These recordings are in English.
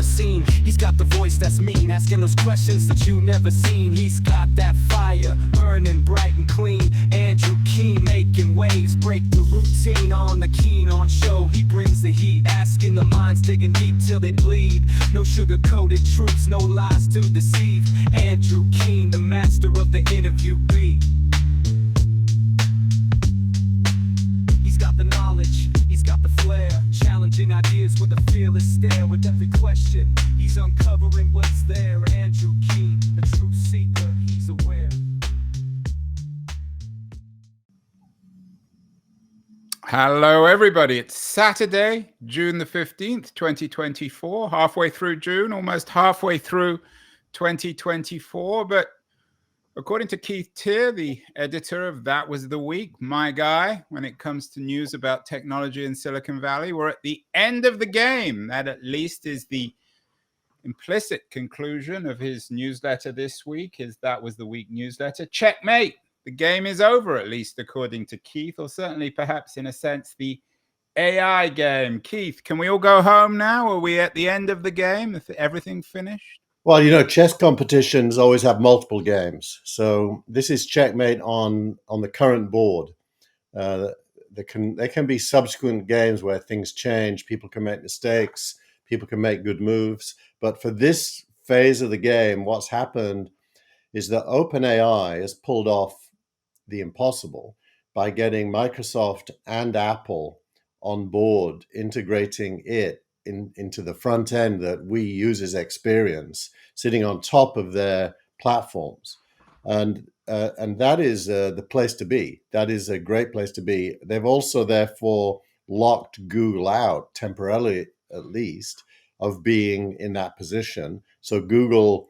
the scene. He's got the voice that's mean, asking those questions that you never seen. He's got that fire, burning bright and clean. Andrew Keen making waves, break the routine on the Keen on show. He brings the heat, asking the minds, digging deep till they bleed. No sugar-coated truths, no lies to deceive. Andrew Keen, the master of the interview beat. He's got the knowledge, he's got the flair, challenging ideas with a fearless stare. With every question, he's uncovering what's there. Andrew Keen, a truth seeker, he's aware. Hello, everybody. It's Saturday, June the 15th, 2024. Halfway through June, almost halfway through 2024. But according to Keith Teare, the editor of That Was the Week, my guy, when it comes to news about technology in Silicon Valley, we're at the end of the game. That at least is the implicit conclusion of his newsletter this week. His That Was the Week newsletter. Checkmate. The game is over, at least according to Keith, or certainly perhaps in a sense the AI game. Keith, can we all go home now? Are we at the end of the game? Is everything finished? Well, chess competitions always have multiple games. So this is checkmate on the current board. There can be subsequent games where things change. People can make mistakes. People can make good moves. But for this phase of the game, what's happened is that OpenAI has pulled off the impossible by getting Microsoft and Apple on board, integrating it into the front end that we users experience, sitting on top of their platforms. And that is the place to be. That is a great place to be. They've also therefore locked Google out, temporarily at least, of being in that position. So Google's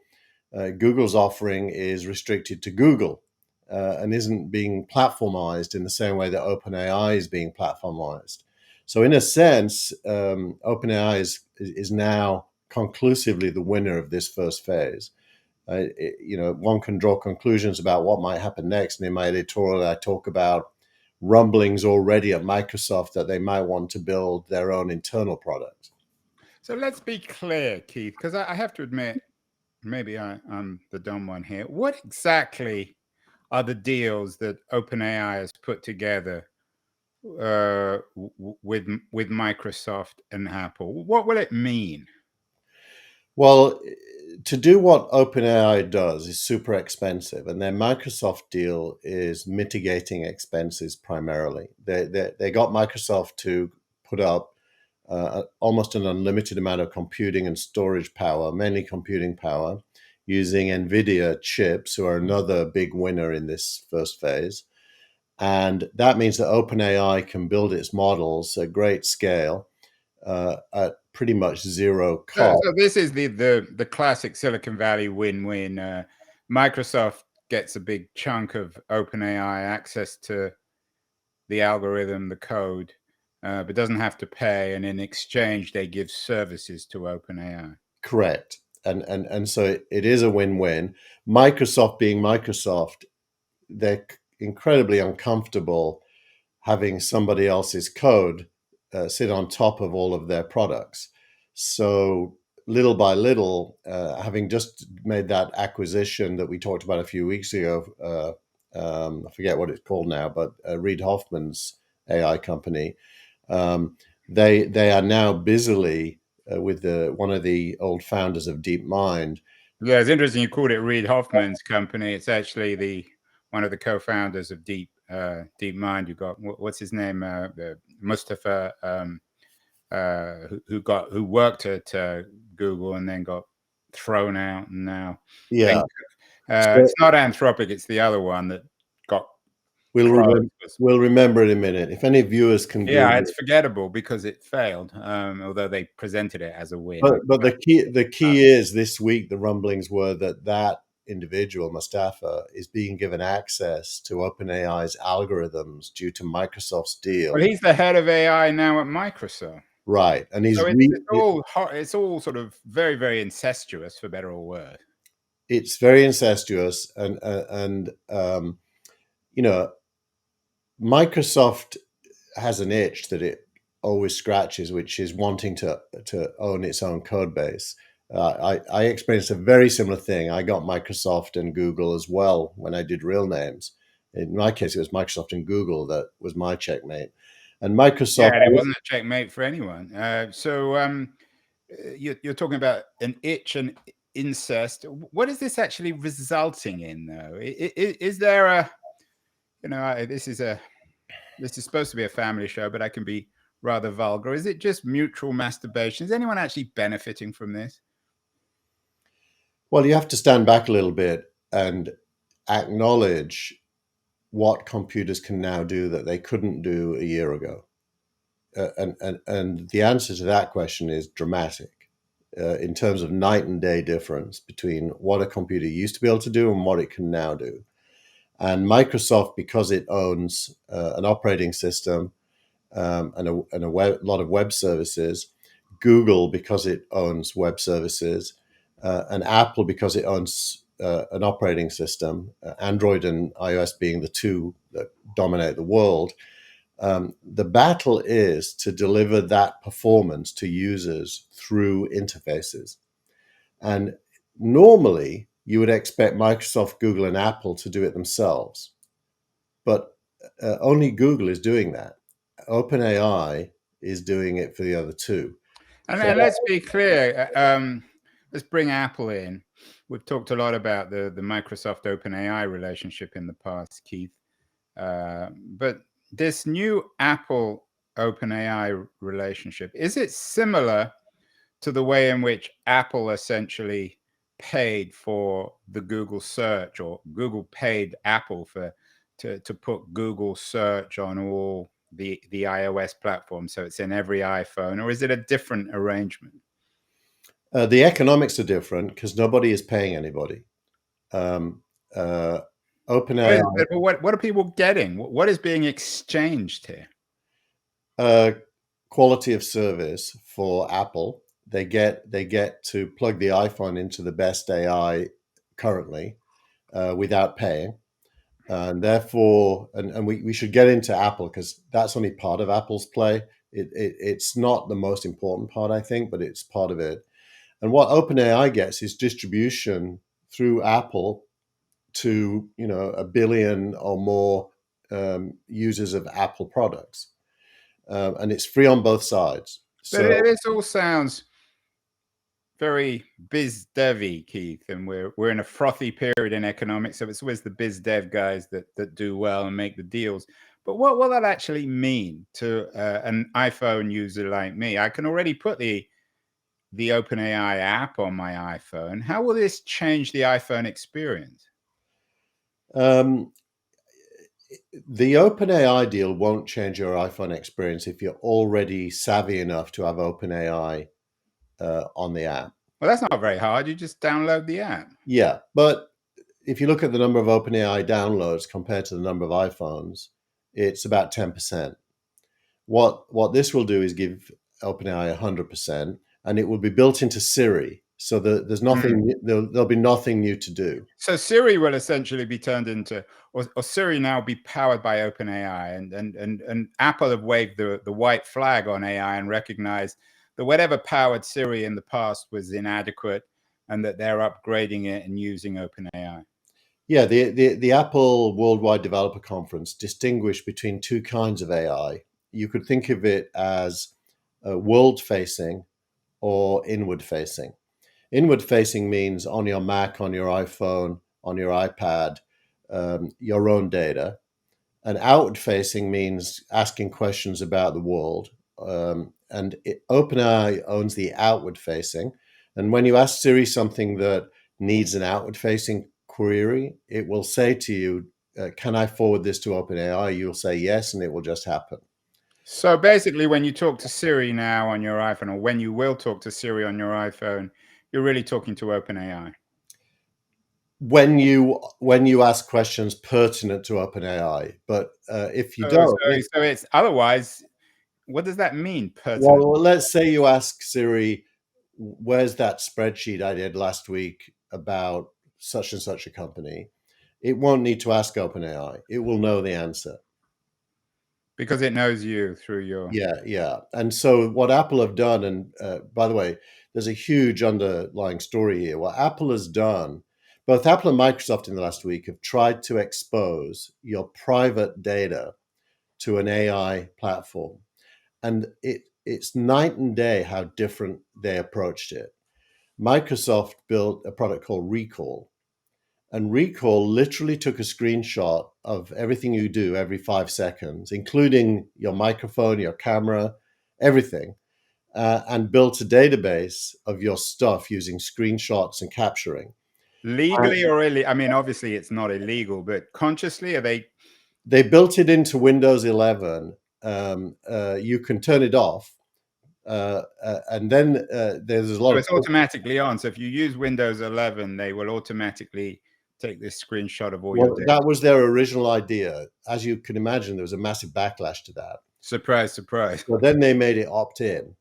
offering is restricted to Google and isn't being platformized in the same way that OpenAI is being platformized. So in a sense, OpenAI is now conclusively the winner of this first phase. One can draw conclusions about what might happen next. And in my editorial, I talk about rumblings already at Microsoft that they might want to build their own internal product. So let's be clear, Keith, because I have to admit, maybe I'm the dumb one here. What exactly are the deals that OpenAI has put together with Microsoft and Apple? What will it mean? Well, to do what OpenAI does is super expensive, and their Microsoft deal is mitigating expenses primarily. They got Microsoft to put up almost an unlimited amount of computing and storage power, mainly computing power, using NVIDIA chips, who are another big winner in this first phase. And that means that OpenAI can build its models at great scale at pretty much zero cost. So this is the classic Silicon Valley win-win. Microsoft gets a big chunk of OpenAI access to the algorithm, the code, but doesn't have to pay. And in exchange, they give services to OpenAI. Correct. And so it is a win-win. Microsoft being Microsoft, they're incredibly uncomfortable having somebody else's code sit on top of all of their products. So little by little, having just made that acquisition that we talked about a few weeks ago, I forget what it's called now, but Reid Hoffman's AI company, they are now busily with one of the old founders of DeepMind. Yeah, it's interesting you called it Reid Hoffman's company. It's actually one of the co-founders of DeepMind. You got what's his name, Mustafa, who worked at Google and then got thrown out, and now it's not Anthropic, it's the other one that got. We'll remember in a minute. If any viewers can, it's forgettable because it failed. Although they presented it as a win. But the key is this week the rumblings were that individual, Mustafa, is being given access to OpenAI's algorithms due to Microsoft's deal. Well, he's the head of AI now at Microsoft. Right. And it's all sort of very, very incestuous, for better or worse. It's very incestuous. And Microsoft has an itch that always scratches, which is wanting to own its own code base. I experienced a very similar thing. I got Microsoft and Google as well when I did real names. In my case, it was Microsoft and Google that was my checkmate. And Microsoft, Yeah, it wasn't a checkmate for anyone. You're talking about an itch and incest. What is this actually resulting in, though? Is there a, this is supposed to be a family show, but I can be rather vulgar. Is it just mutual masturbation? Is anyone actually benefiting from this? well, you have to stand back a little bit and acknowledge what computers can now do that they couldn't do a year ago. And the answer to that question is dramatic in terms of night and day difference between what a computer used to be able to do and what it can now do. And Microsoft, because it owns an operating system and a lot of web services, Google, because it owns web services, and Apple, because it owns an operating system, Android and iOS being the two that dominate the world. The battle is to deliver that performance to users through interfaces. And normally, you would expect Microsoft, Google, and Apple to do it themselves. But only Google is doing that. OpenAI is doing it for the other two. And let's be clear. Let's bring Apple in. We've talked a lot about the Microsoft OpenAI relationship in the past, Keith. But this new Apple OpenAI relationship, is it similar to the way in which Apple essentially paid for the Google search, or Google paid Apple to put Google search on all the iOS platform, so it's in every iPhone, or is it a different arrangement? The economics are different because nobody is paying anybody. OpenAI, What are people getting? What is being exchanged here? quality of service for Apple. They get to plug the iPhone into the best AI currently without paying. And therefore, and we should get into Apple because that's only part of Apple's play. It's not the most important part, I think, but it's part of it. And what OpenAI gets is distribution through Apple to 1 billion or more users of Apple products, and it's free on both sides. But So this all sounds very biz devy, Keith, and we're in a frothy period in economics, so it's always the biz dev guys that do well and make the deals. But what will that actually mean to an iPhone user like me? I can already put the OpenAI app on my iPhone. How will this change the iPhone experience? the OpenAI deal won't change your iPhone experience if you're already savvy enough to have OpenAI on the app. Well, that's not very hard. You just download the app. Yeah, but if you look at the number of OpenAI downloads compared to the number of iPhones, it's about 10%. What this will do is give OpenAI 100%, and it will be built into Siri, so there's nothing. There'll be nothing new to do. So Siri will essentially be turned into, or Siri now be powered by OpenAI, and Apple have waved the white flag on AI and recognized that whatever powered Siri in the past was inadequate, and that they're upgrading it and using OpenAI. Yeah, the Apple Worldwide Developer Conference distinguished between two kinds of AI. You could think of it as world-facing or inward-facing. Inward-facing means on your Mac, on your iPhone, on your iPad, your own data. And outward-facing means asking questions about the world. And OpenAI owns the outward-facing. And when you ask Siri something that needs an outward-facing query, it will say to you, can I forward this to OpenAI? You'll say yes, and it will just happen. So basically, when you talk to Siri now on your iPhone, or when you will talk to Siri on your iPhone, you're really talking to OpenAI. When you ask questions pertinent to OpenAI, but if you don't, so it's otherwise. What does that mean? Pertinent? well, let's say you ask Siri, where's that spreadsheet I did last week about such and such a company? It won't need to ask OpenAI. It will know the answer. Because it knows you through your... Yeah. And so what Apple have done, and by the way, there's a huge underlying story here. What Apple has done, both Apple and Microsoft in the last week have tried to expose your private data to an AI platform. And it's night and day how different they approached it. Microsoft built a product called Recall, and Recall literally took a screenshot of everything you do every 5 seconds, including your microphone, your camera, everything, and built a database of your stuff using screenshots and capturing. Legally or illegal? I mean, obviously it's not illegal, but consciously, are they... They built it into Windows 11. You can turn it off. And then there's a lot So of... it's automatically on. So if you use Windows 11, they will automatically take this screenshot of all your data. That was their original idea. As you can imagine, there was a massive backlash to that. Surprise, surprise. So then they made it opt-in,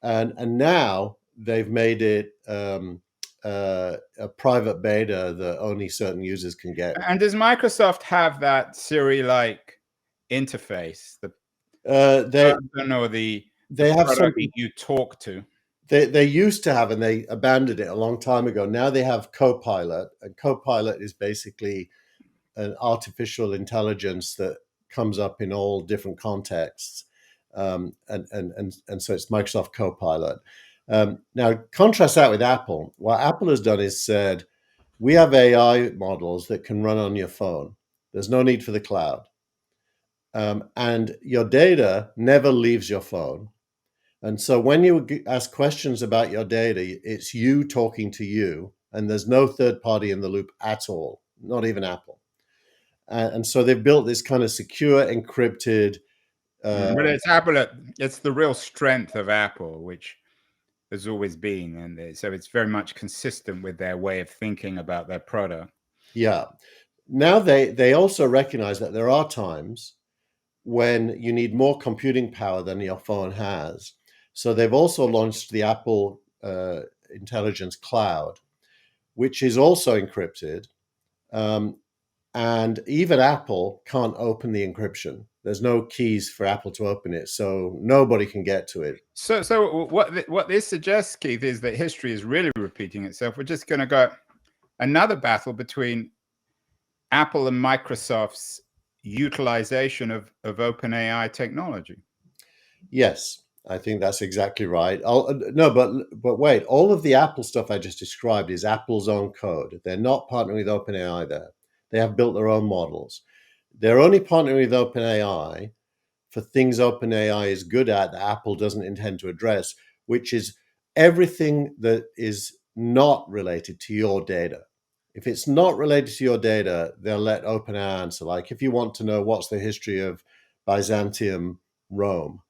and now they've made it a private beta that only certain users can get. And does Microsoft have that Siri-like interface? They don't know they have something you talk to. They used to have, and they abandoned it a long time ago. Now they have Copilot, and Copilot is basically an artificial intelligence that comes up in all different contexts, and so it's Microsoft Copilot. Now, contrast that with Apple. What Apple has done is said, we have AI models that can run on your phone. There's no need for the cloud, and your data never leaves your phone. And so when you ask questions about your data, it's you talking to you, and there's no third party in the loop at all, not even Apple. And so they've built this kind of secure, encrypted... But it's Apple. It's the real strength of Apple, which has always been. And so it's very much consistent with their way of thinking about their product. Yeah. Now they also recognize that there are times when you need more computing power than your phone has. So they've also launched the Apple Intelligence Cloud, which is also encrypted. And even Apple can't open the encryption. There's no keys for Apple to open it, so nobody can get to it. So what this suggests, Keith, is that history is really repeating itself. We're just going to go another battle between Apple and Microsoft's utilization of OpenAI technology. Yes, I think that's exactly right. No, but wait, all of the Apple stuff I just described is Apple's own code. They're not partnering with OpenAI there. They have built their own models. They're only partnering with OpenAI for things OpenAI is good at that Apple doesn't intend to address, which is everything that is not related to your data. If it's not related to your data, they'll let OpenAI answer. Like if you want to know what's the history of Byzantium Rome,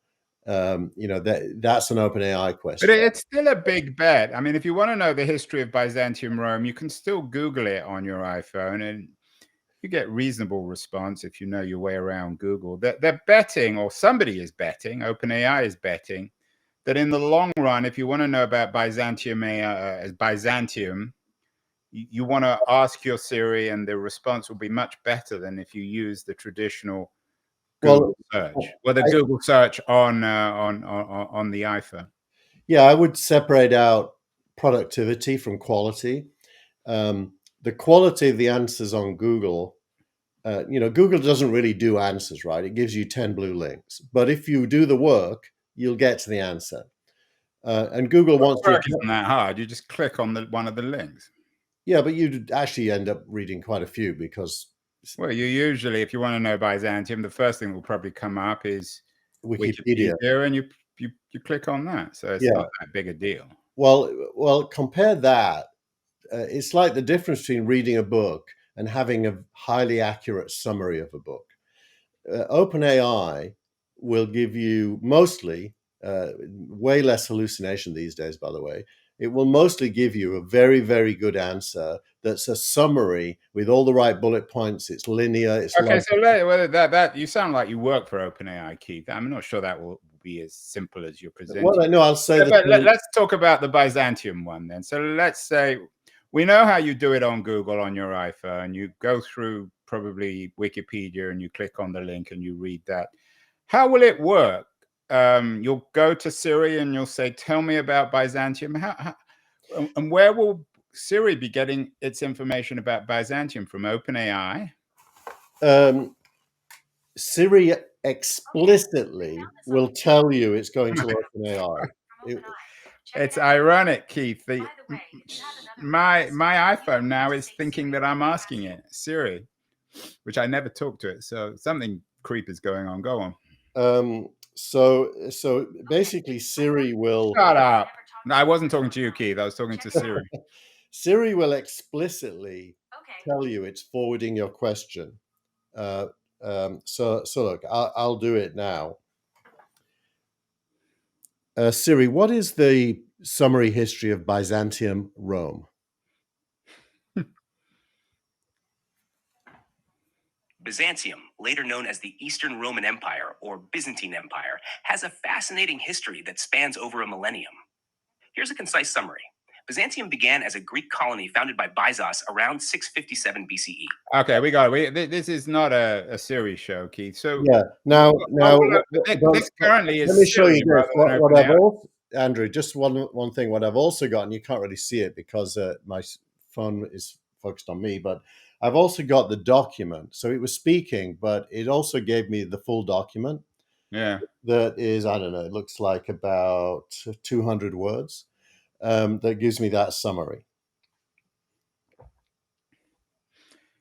that's an OpenAI question. But it's still a big bet. I mean, if you want to know the history of Byzantium Rome, you can still Google it on your iPhone, and you get reasonable response if you know your way around Google. They're betting, or somebody is betting, OpenAI is betting, that in the long run, if you want to know about Byzantium, you want to ask your Siri, and the response will be much better than if you use the traditional Google search, or the Google search on the iPhone. Yeah, I would separate out productivity from quality. The quality of the answers on Google, Google doesn't really do answers, right? It gives you 10 blue links. But if you do the work, you'll get to the answer. And Google wants to... It isn't that hard. You just click on one of the links. Yeah, but you actually end up reading quite a few because... Well, you usually, if you want to know Byzantium, the first thing that will probably come up is Wikipedia, and you click on that. So it's not that big a deal. Well, compare that. It's like the difference between reading a book and having a highly accurate summary of a book. OpenAI will give you mostly, way less hallucination these days, by the way. It will mostly give you a very, very good answer that's a summary with all the right bullet points. It's linear. It's okay. So that you sound like you work for OpenAI, Keith. I'm not sure that will be as simple as you're presenting. Well, I know. I'll say that. Let's talk about the Byzantium one then. So let's say we know how you do it on Google on your iPhone. You go through probably Wikipedia and you click on the link and you read that. How will it work? You'll go to Siri and you'll say, "Tell me about Byzantium." And where will Siri be getting its information about Byzantium? From OpenAI? Siri explicitly will tell you it's going to OpenAI. It's ironic, Keith. My iPhone now is thinking that I'm asking it, Siri, which I never talk to it. So something creep is going on. Go on. So basically, Siri will Shut up. No, I wasn't talking to you, Keith. I was talking to Siri. Siri will explicitly tell you it's forwarding your question. So look, I'll do it now. Siri, what is the summary history of Byzantium, Rome? Byzantium, later known as the Eastern Roman Empire or Byzantine Empire, has a fascinating history that spans over a millennium. Here's a concise summary. Byzantium began as a Greek colony founded by Byzos around 657 BCE. Okay, we got it. This is not a Siri show, Keith. So yeah, now this currently is. Let me show you this. What I've also, Andrew, just one thing. What I've also got, and you can't really see it because my phone is focused on me, but I've also got the document. So it was speaking, but it also gave me the full document. Yeah. That is, I don't know, it looks like about 200 words. That gives me that summary.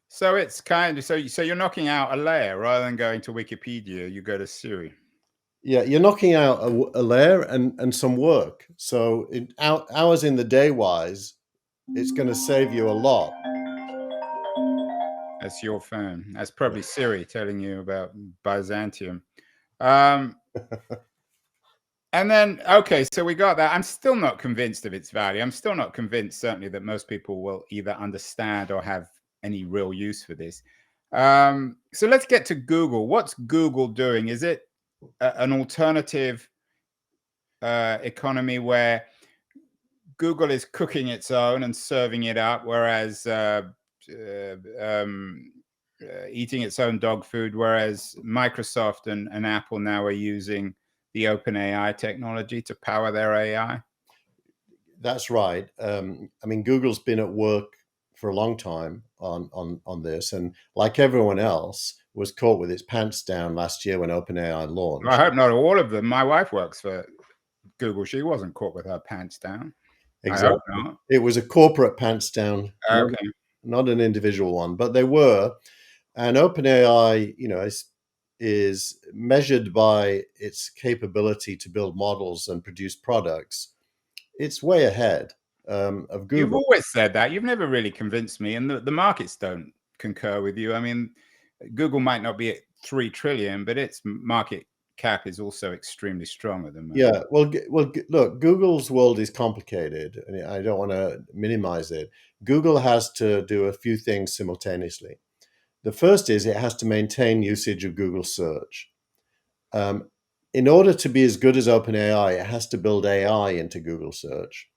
So it's kind of so you're knocking out a layer rather than going to Wikipedia. You go to Siri. Yeah, you're knocking out a layer and some work. So in hours in the day wise, it's going to save you a lot. That's your phone. That's probably Siri telling you about Byzantium. And then, okay, so we got that. I'm still not convinced of its value. I'm still not convinced, certainly, that most people will either understand or have any real use for this. So let's get to Google. What's Google doing? Is it an alternative economy where Google is cooking its own and serving it up, whereas eating its own dog food, whereas Microsoft and Apple now are using the OpenAI technology to power their AI? That's right. I mean, Google's been at work for a long time on this, and like everyone else, was caught with its pants down last year when OpenAI launched. Well, I hope not all of them. My wife works for Google. She wasn't caught with her pants down. Exactly. I hope not. It was a corporate pants down, Okay. not an individual one, but they were. And OpenAI, is measured by its capability to build models and produce products. It's way ahead of Google. You've always said that. You've never really convinced me, and the markets don't concur with you. I mean, Google might not be at 3 trillion, but its market cap is also extremely strong at the moment. Yeah, well, look, Google's world is complicated, and I don't want to minimize it. Google has to do a few things simultaneously. The first is it has to maintain usage of Google search. In order to be as good as OpenAI, it has to build AI into Google search.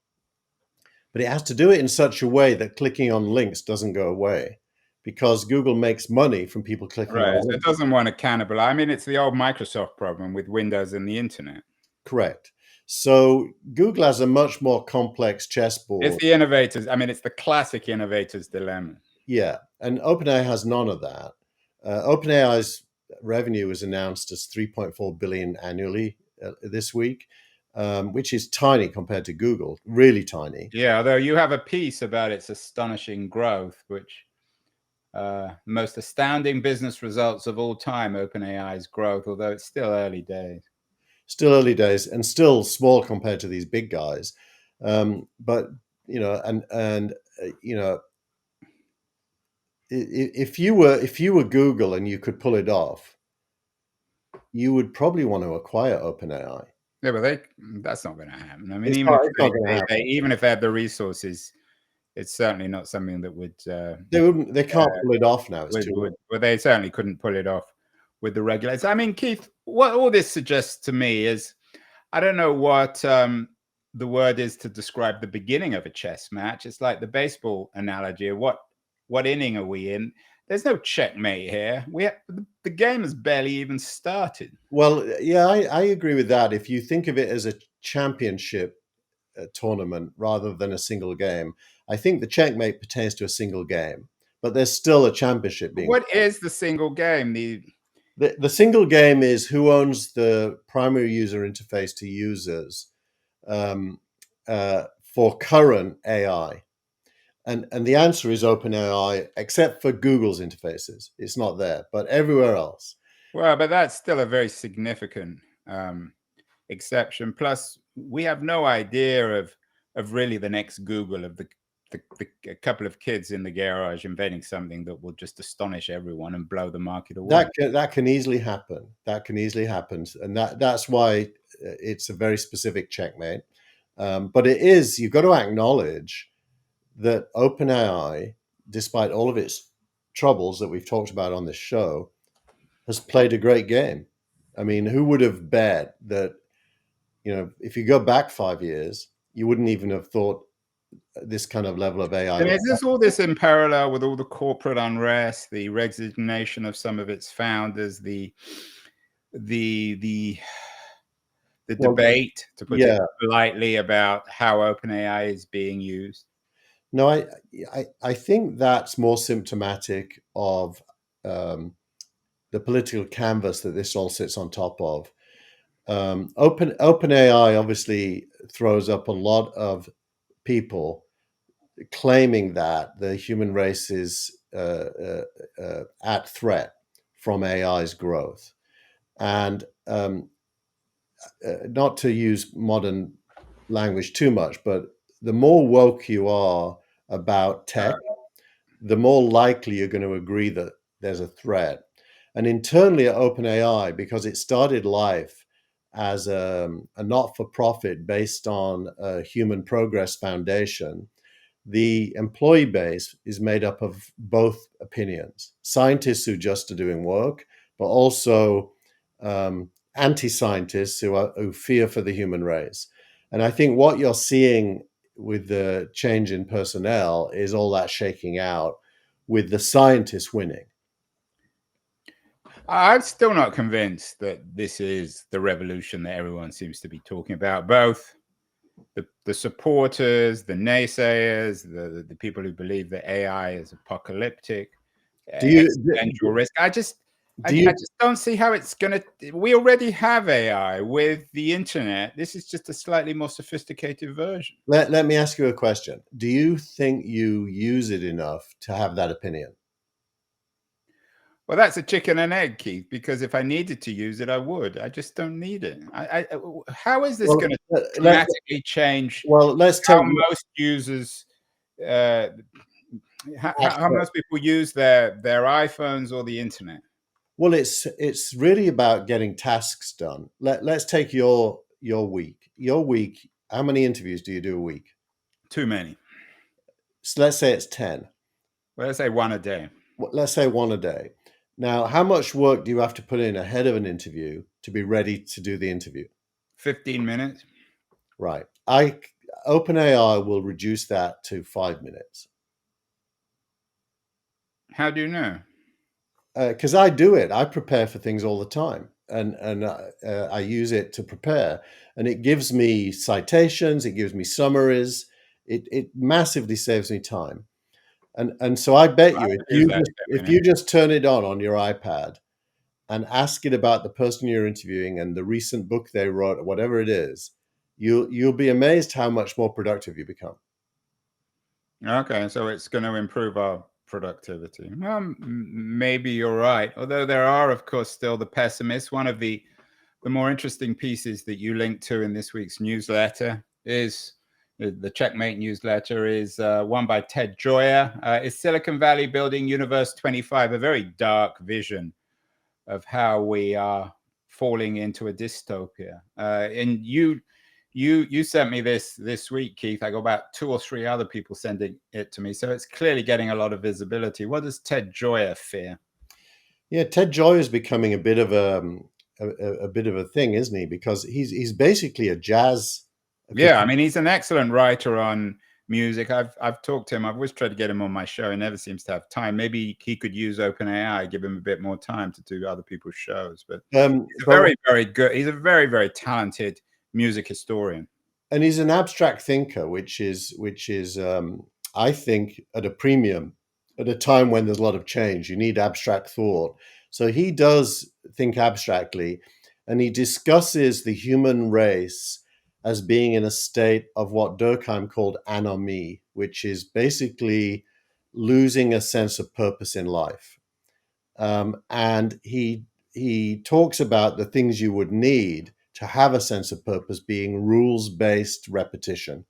But it has to do it in such a way that clicking on links doesn't go away, because Google makes money from people clicking on links. So it doesn't want to cannibalize. I mean, it's the old Microsoft problem with Windows and the internet. Correct. So Google has a much more complex chessboard. It's the innovators. I mean, it's the classic innovator's dilemma. Yeah, and OpenAI has none of that. OpenAI's revenue was announced as 3.4 billion annually this week, which is tiny compared to Google, really tiny. Yeah, although you have a piece about its astonishing growth, which most astounding business results of all time, OpenAI's growth, although it's still early days. Still early days and still small compared to these big guys. But, if you were Google and you could pull it off, you would probably want to acquire OpenAI. Yeah, but that's not going to happen. I mean, even if they have the resources, it's certainly not something that would. They can't pull it off now. Well, they certainly couldn't pull it off with the regulators. I mean, Keith, what all this suggests to me is, I don't know what the word is to describe the beginning of a chess match. It's like the baseball analogy of what inning are we in? there's no checkmate here. The game has barely even started. Well, yeah, I agree with that. If you think of it as a championship tournament rather than a single game, I think the checkmate pertains to a single game, but there's still a championship being. What is the single game? The single game is who owns the primary user interface to users for current AI. And the answer is OpenAI, except for Google's interfaces. It's not there, but everywhere else. Well, but that's still a very significant exception. Plus, we have no idea of really the next Google, of the couple of kids in the garage inventing something that will just astonish everyone and blow the market away. That can easily happen. That can easily happen, and that's why it's a very specific checkmate. But you've got to acknowledge that OpenAI, despite all of its troubles that we've talked about on this show, has played a great game. I mean, who would have bet that, if you go back 5 years, you wouldn't even have thought this kind of level of AI. And is this all this in parallel with all the corporate unrest, the resignation of some of its founders, the debate, to put it politely, about how OpenAI is being used? No, I think that's more symptomatic of the political canvas that this all sits on top of. OpenAI obviously throws up a lot of people claiming that the human race is at threat from AI's growth. And not to use modern language too much, but the more woke you are about tech, the more likely you're going to agree that there's a threat. And internally at OpenAI, because it started life as a not-for-profit based on a Human Progress Foundation, the employee base is made up of both opinions. Scientists who just are doing work, but also anti-scientists who fear for the human race. And I think what you're seeing with the change in personnel is all that shaking out, with the scientists winning. I'm still not convinced that this is the revolution that everyone seems to be talking about. Both the supporters, the naysayers, the people who believe that AI is apocalyptic, existential risk. I just don't see how it's going to. We already have AI with the internet. This is just a slightly more sophisticated version. Let me ask you a question. Do you think you use it enough to have that opinion? Well, that's a chicken and egg, Keith, because if I needed to use it, I would. I just don't need it. How is this going to dramatically change how most users, how most people use their iPhones or the internet? Well, it's really about getting tasks done. Let's take your week. Your week, how many interviews do you do a week? Too many. So let's say it's 10. Well, let's say one a day. Let's say one a day. Now, how much work do you have to put in ahead of an interview to be ready to do the interview? 15 minutes. Right. OpenAI will reduce that to 5 minutes. How do you know? Because I do it. I prepare for things all the time, and I use it to prepare, and it gives me citations, it gives me summaries, it massively saves me time, and so I bet you if you just turn it on your iPad and ask it about the person you're interviewing and the recent book they wrote, or whatever it is, you'll be amazed how much more productive you become. Okay, so it's going to improve our productivity. Well, maybe you're right. Although there are, of course, still the pessimists. One of the more interesting pieces that you linked to in this week's newsletter is the Checkmate newsletter, is one by Ted Joyer. Is Silicon Valley building Universe 25? A very dark vision of how we are falling into a dystopia. And you sent me this week, Keith. I got about 2 or 3 other people sending it to me, so it's clearly getting a lot of visibility. What does Ted Joyer fear? Yeah, Ted Joyer is becoming a bit of a thing, isn't he? Because he's basically a jazz. Yeah, I mean, he's an excellent writer on music. I've talked to him. I've always tried to get him on my show. He never seems to have time. Maybe he could use OpenAI, give him a bit more time to do other people's shows. But he's a very, very good. He's a very, very talented music historian. And he's an abstract thinker, which is I think at a premium at a time when there's a lot of change. You need abstract thought. So he does think abstractly, and he discusses the human race as being in a state of what Durkheim called anomie, which is basically losing a sense of purpose in life. And he talks about the things you would need to have a sense of purpose being rules-based repetition.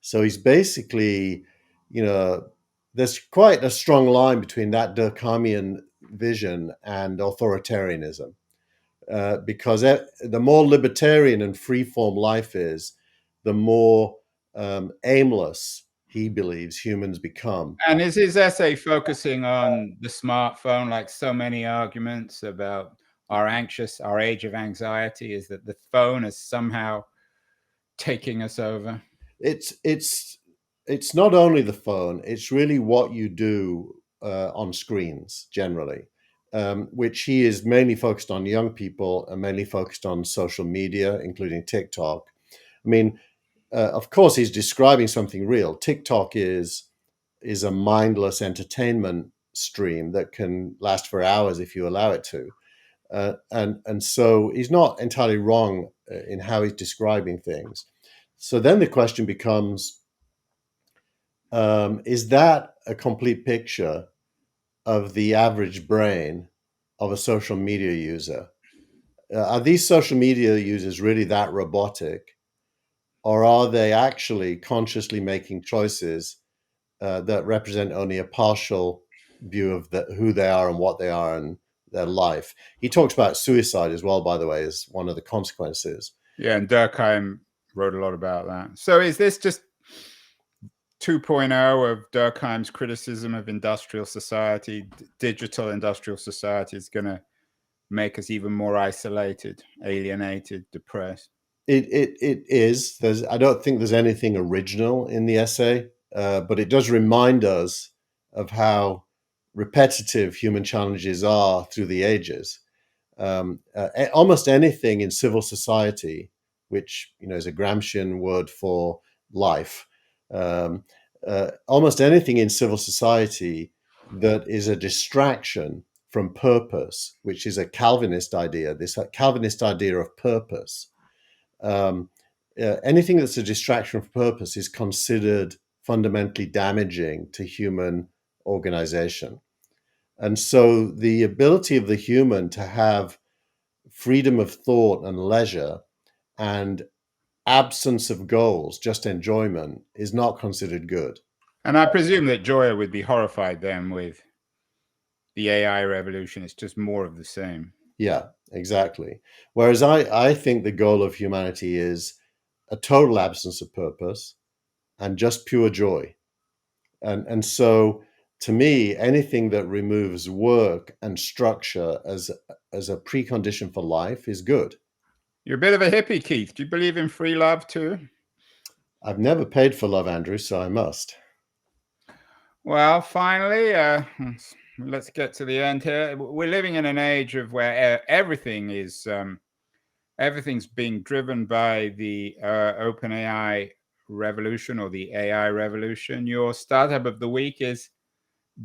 So he's basically, there's quite a strong line between that Durkheimian vision and authoritarianism, because the more libertarian and free-form life is, the more aimless he believes humans become. And is his essay focusing on the smartphone, like so many arguments about our age of anxiety, is that the phone is somehow taking us over? It's not only the phone, it's really what you do on screens generally, which he is mainly focused on young people and mainly focused on social media, including TikTok. I mean, of course, he's describing something real. TikTok is a mindless entertainment stream that can last for hours if you allow it to. And so he's not entirely wrong in how he's describing things. So then the question becomes, is that a complete picture of the average brain of a social media user? Are these social media users really that robotic? Or are they actually consciously making choices that represent only a partial view of who they are and what they are and their life? He talks about suicide as well, by the way, as one of the consequences. Yeah, and Durkheim wrote a lot about that. So is this just 2.0 of Durkheim's criticism of industrial society? Digital industrial society is going to make us even more isolated, alienated, depressed? It is. I don't think there's anything original in the essay, but it does remind us of how repetitive human challenges are through the ages. Almost anything in civil society, which is a Gramscian word for life, almost anything in civil society that is a distraction from purpose, which is a Calvinist idea, this Calvinist idea of purpose. Anything that's a distraction from purpose is considered fundamentally damaging to human organization. And so the ability of the human to have freedom of thought and leisure and absence of goals, just enjoyment, is not considered good. And I presume that Joya would be horrified then with the AI revolution. It's just more of the same. Yeah, exactly. Whereas I think the goal of humanity is a total absence of purpose and just pure joy. And so to me, anything that removes work and structure as a precondition for life is good. You're a bit of a hippie, Keith. Do you believe in free love too? I've never paid for love, Andrew, so I must. Well, finally, let's get to the end here. We're living in an age of where everything's being driven by the OpenAI revolution or the AI revolution. Your startup of the week is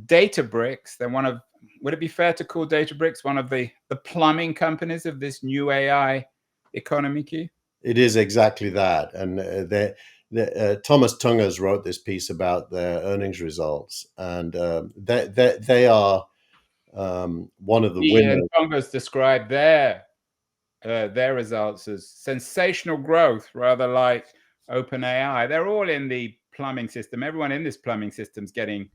Databricks. They're would it be fair to call Databricks one of the plumbing companies of this new AI economy, Keith? It is exactly that. And Thomas Tungers wrote this piece about their earnings results, and they are one of the winners. And Tungers described their results as sensational growth, rather like OpenAI. They're all in the plumbing system. Everyone in this plumbing system is getting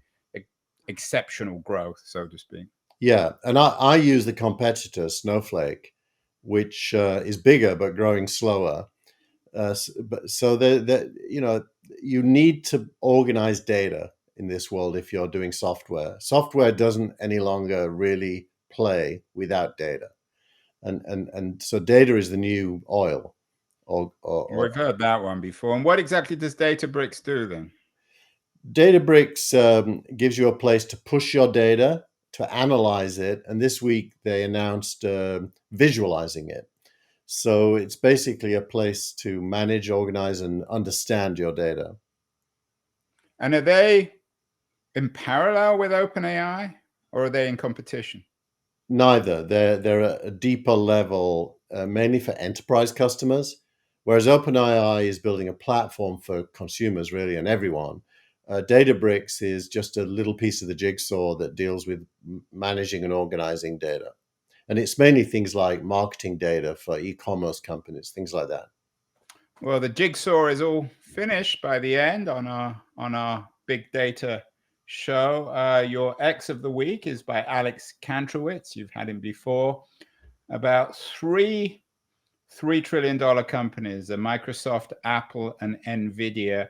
exceptional growth, so to speak. Yeah, and I use the competitor Snowflake, which is bigger but growing slower. So you need to organize data in this world if you're doing software. Software doesn't any longer really play without data, and so data is the new oil. We've heard that one before. And what exactly does Databricks do then? Databricks gives you a place to push your data, to analyze it, and this week they announced visualizing it. So it's basically a place to manage, organize, and understand your data. And are they in parallel with OpenAI, or are they in competition? Neither. They're at a deeper level, mainly for enterprise customers, whereas OpenAI is building a platform for consumers, really, and everyone. Databricks is just a little piece of the jigsaw that deals with managing and organizing data. And it's mainly things like marketing data for e-commerce companies, things like that. Well, the jigsaw is all finished by the end on our big data show. Your X of the week is by Alex Kantrowitz. You've had him before. About $3 trillion companies: Microsoft, Apple, and NVIDIA.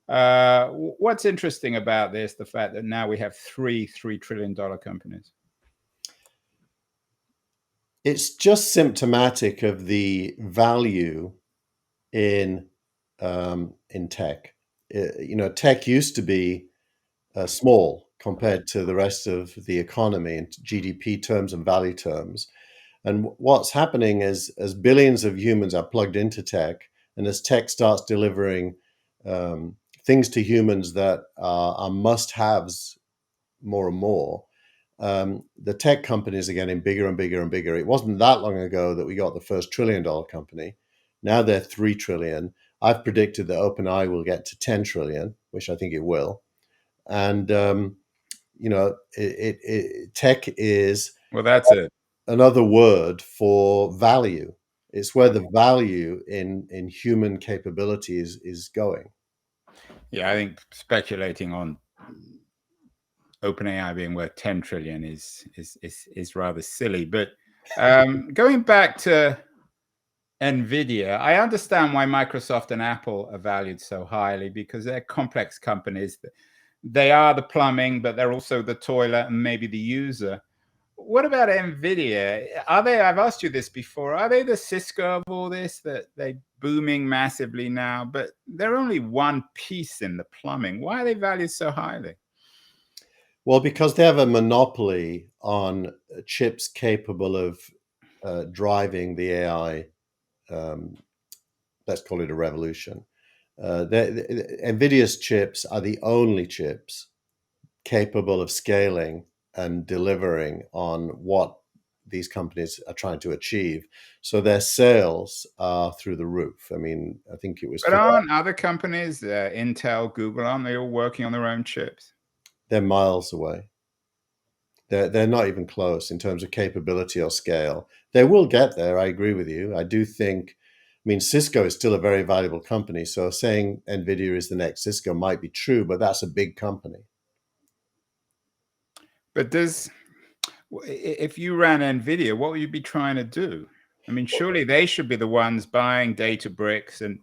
What's interesting about this? The fact that now we have $3 trillion companies. It's just symptomatic of the value in tech. Tech used to be small compared to the rest of the economy in GDP terms and value terms. And what's happening is, as billions of humans are plugged into tech, and as tech starts delivering things to humans that are must-haves more and more, the tech companies are getting bigger and bigger and bigger. It wasn't that long ago that we got the first $1 trillion company. Now they're 3 trillion. I've predicted that OpenAI will get to 10 trillion, which I think it will. And tech is that's it. Another word for value. It's where the value in human capabilities is going. Yeah, I think speculating on OpenAI being worth 10 trillion is rather silly. But going back to NVIDIA, I understand why Microsoft and Apple are valued so highly, because they're complex companies. They are the plumbing, but they're also the toilet and maybe the user. What about NVIDIA? I've asked you this before, are they the Cisco of all this, that they're booming massively now, but they're only one piece in the plumbing? Why are they valued so highly? Well, because they have a monopoly on chips capable of driving the AI. Let's call it a revolution. NVIDIA's chips are the only chips capable of scaling and delivering on what these companies are trying to achieve. So their sales are through the roof. I mean, I think it was. But aren't other companies, Intel, Google, aren't they all working on their own chips? They're miles away. They're not even close in terms of capability or scale. They will get there. I agree with you. I do think. I mean, Cisco is still a very valuable company. So saying NVIDIA is the next Cisco might be true, but that's a big company. But if you ran NVIDIA, what would you be trying to do? I mean, surely they should be the ones buying Databricks and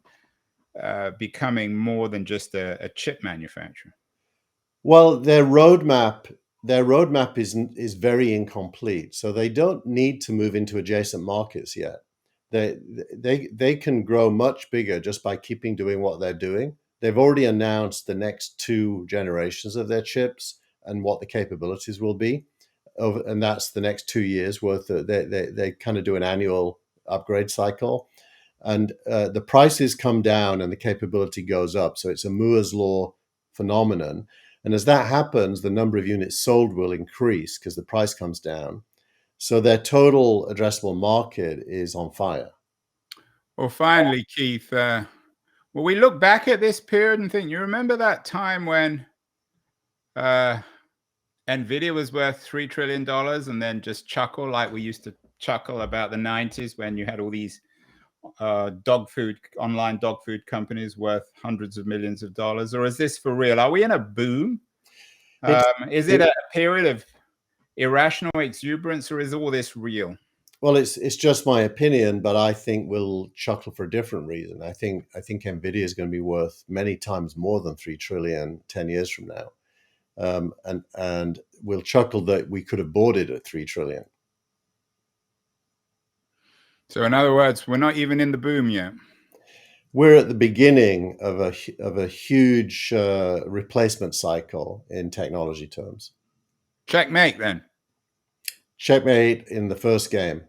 becoming more than just a chip manufacturer. Well, their roadmap is very incomplete. So they don't need to move into adjacent markets yet. They can grow much bigger just by keeping doing what they're doing. They've already announced the next 2 generations of their chips and what the capabilities will be. And that's the next 2 years worth. They kind of do an annual upgrade cycle. And the prices come down and the capability goes up. So it's a Moore's Law phenomenon. And as that happens, the number of units sold will increase because the price comes down. So their total addressable market is on fire. Well, finally, Keith, we look back at this period and think, you remember that time when NVIDIA was worth $3 trillion and then just chuckle like we used to chuckle about the 90s when you had all these online dog food companies worth hundreds of millions of dollars? Or is this for real? Are we in a boom? Is it a period of irrational exuberance, or is all this real? Well, it's just my opinion, but I think we'll chuckle for a different reason. I think NVIDIA is going to be worth many times more than 3 trillion 10 years from now. And we'll chuckle that we could have bought it at 3 trillion. So in other words, we're not even in the boom yet. We're at the beginning of a huge replacement cycle in technology terms. Checkmate then. Checkmate in the first game.